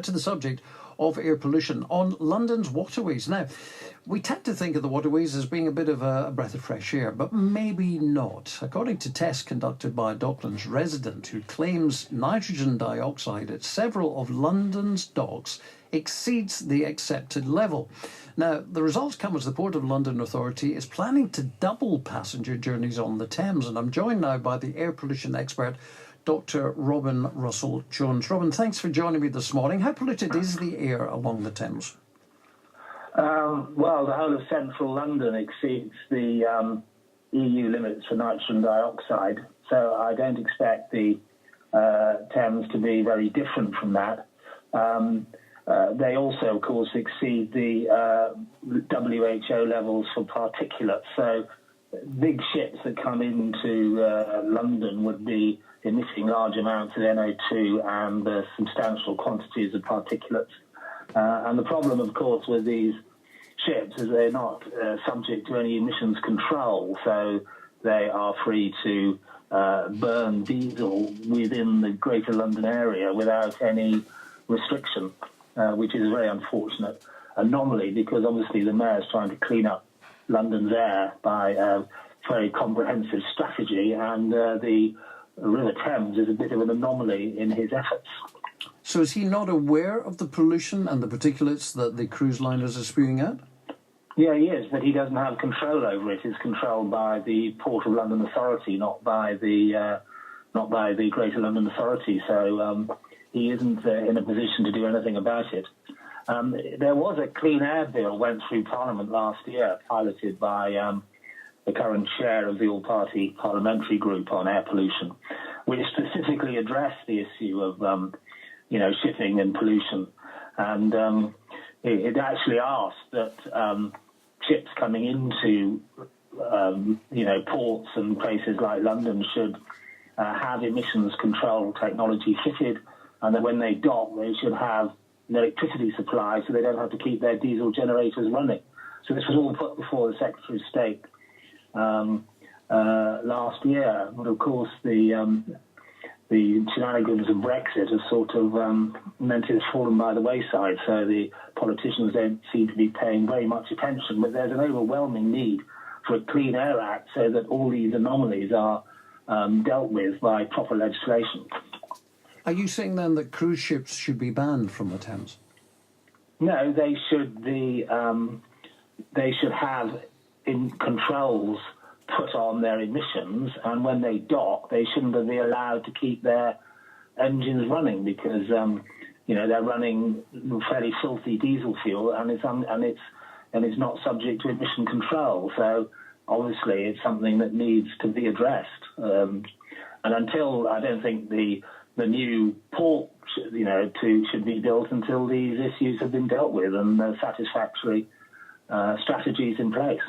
To the subject of air pollution on London's waterways. Now, we tend to think of the waterways as being a bit of a breath of fresh air, but maybe not. According to tests conducted by a Docklands resident who claims nitrogen dioxide at several of London's docks exceeds the accepted level. Now, the results come as the Port of London Authority is planning to double passenger journeys on the Thames, and I'm joined now by the air pollution expert Dr. Robin Russell-Jones. Robin, thanks for joining me this morning. How polluted is the air along the Thames? Well, the whole of central London exceeds the EU limits for nitrogen dioxide, so I don't expect the Thames to be very different from that. They also, of course, exceed the WHO levels for particulates, so big ships that come into London would be emitting large amounts of NO2 and substantial quantities of particulates. And the problem, of course, with these ships is they're not subject to any emissions control, so they are free to burn diesel within the Greater London area without any restriction, which is a very unfortunate anomaly because obviously the mayor's trying to clean up London's air by a very comprehensive strategy, and the River Thames is a bit of an anomaly in his efforts. So is he not aware of the pollution and the particulates that the cruise liners are spewing out? Yeah, he is, but he doesn't have control over it. It's controlled by the Port of London Authority, not by the Greater London Authority. So he isn't in a position to do anything about it. There was a clean air bill went through Parliament last year, piloted by the current chair of the all-party parliamentary group on air pollution, which specifically addressed the issue of shipping and pollution, and it actually asked that ships coming into ports and places like London should have emissions control technology fitted, and that when they dock they should have an electricity supply so they don't have to keep their diesel generators running. So this was all put before the Secretary of State last year, but of course the shenanigans of Brexit have sort of meant it's fallen by the wayside, so the politicians don't seem to be paying very much attention, but there's an overwhelming need for a Clean Air Act so that all these anomalies are dealt with by proper legislation. Are you saying then that cruise ships should be banned from the Thames? No, they should have controls put on their emissions, and when they dock, they shouldn't be allowed to keep their engines running because they're running fairly filthy diesel fuel, and it's not subject to emission control. So obviously, it's something that needs to be addressed. And until I don't think the new port should be built until these issues have been dealt with and satisfactory strategies in place.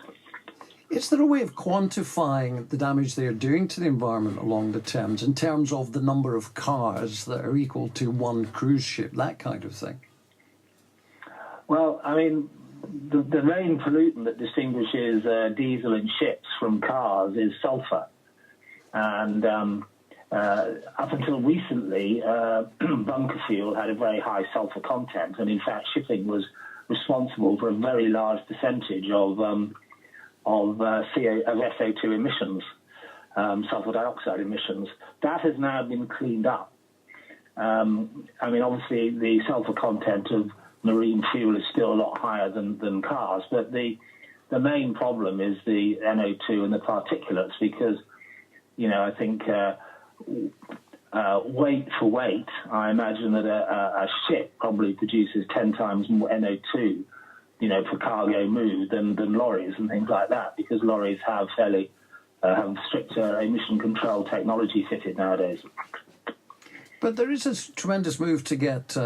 Is there a way of quantifying the damage they are doing to the environment along the Thames in terms of the number of cars that are equal to one cruise ship, that kind of thing? Well, I mean, the main pollutant that distinguishes diesel in ships from cars is sulphur. And up until recently, bunker fuel had a very high sulphur content, and in fact shipping was responsible for a very large percentage of SO2 emissions, sulfur dioxide emissions. That has now been cleaned up. Obviously the sulfur content of marine fuel is still a lot higher than cars, but the main problem is the NO2 and the particulates because, I think weight for weight, I imagine that a ship probably produces 10 times more NO2 for cargo moved than lorries and things like that, because lorries have have stricter emission control technology fitted nowadays. But there is a tremendous move to get,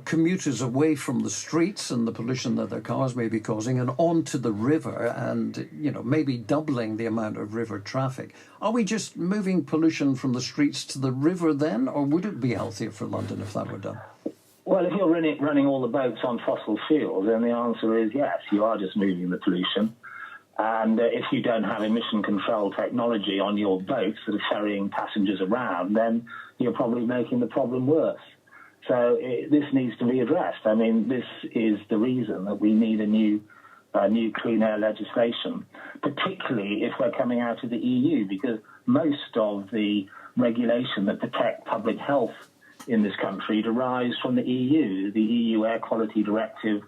commuters away from the streets and the pollution that their cars may be causing and onto the river and, maybe doubling the amount of river traffic. Are we just moving pollution from the streets to the river then, or would it be healthier for London if that were done? Well, if you're running all the boats on fossil fuels, then the answer is yes, you are just moving the pollution. And if you don't have emission control technology on your boats that are ferrying passengers around, then you're probably making the problem worse. This needs to be addressed. I mean, this is the reason that we need a new clean air legislation, particularly if we're coming out of the EU, because most of the regulation that protect public health in this country derives from the EU. The EU Air Quality Directive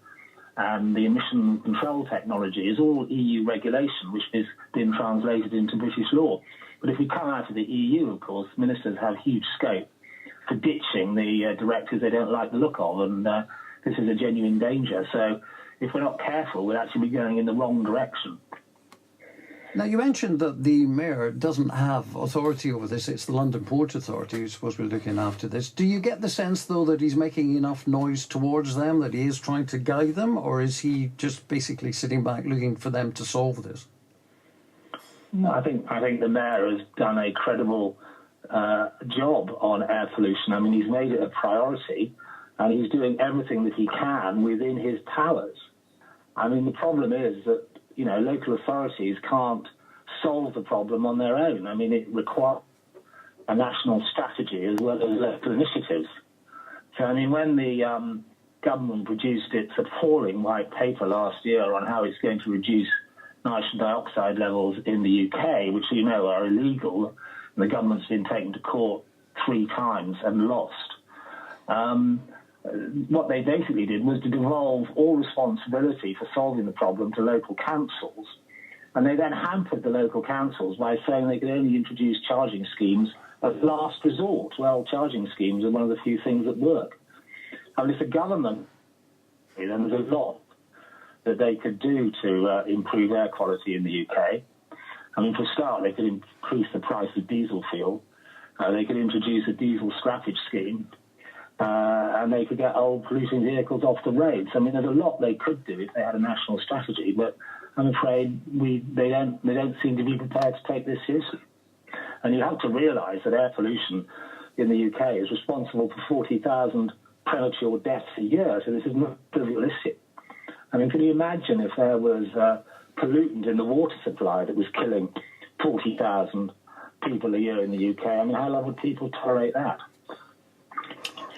and the emission control technology is all EU regulation, which has been translated into British law. But if we come out of the EU, of course, ministers have huge scope for ditching the directives they don't like the look of, and this is a genuine danger. So if we're not careful, we'll actually be going in the wrong direction. Now, you mentioned that the Mayor doesn't have authority over this. It's the London Port Authority who's supposed to be looking after this. Do you get the sense, though, that he's making enough noise towards them, that he is trying to guide them, or is he just basically sitting back looking for them to solve this? No, I think the Mayor has done a credible job on air pollution. I mean, he's made it a priority, and he's doing everything that he can within his powers. I mean, the problem is that, local authorities can't solve the problem on their own. I mean, it requires a national strategy as well as local initiatives. So, I mean, when the government produced its appalling white paper last year on how it's going to reduce nitrogen dioxide levels in the UK, which are illegal, and the government's been taken to court 3 times and lost. What they basically did was to devolve all responsibility for solving the problem to local councils. And they then hampered the local councils by saying they could only introduce charging schemes as last resort. Well, charging schemes are one of the few things that work. I mean, if the government, then there's a lot that they could do to improve air quality in the UK. I mean, for a start, they could increase the price of diesel fuel. They could introduce a diesel scrappage scheme. And they could get old polluting vehicles off the roads. I mean, there's a lot they could do if they had a national strategy, but I'm afraid they don't seem to be prepared to take this seriously. And you have to realise that air pollution in the UK is responsible for 40,000 premature deaths a year, so this is not a trivial issue. I mean, can you imagine if there was pollutant in the water supply that was killing 40,000 people a year in the UK? I mean, how long would people tolerate that?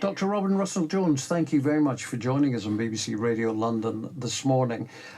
Dr. Robin Russell-Jones, thank you very much for joining us on BBC Radio London this morning.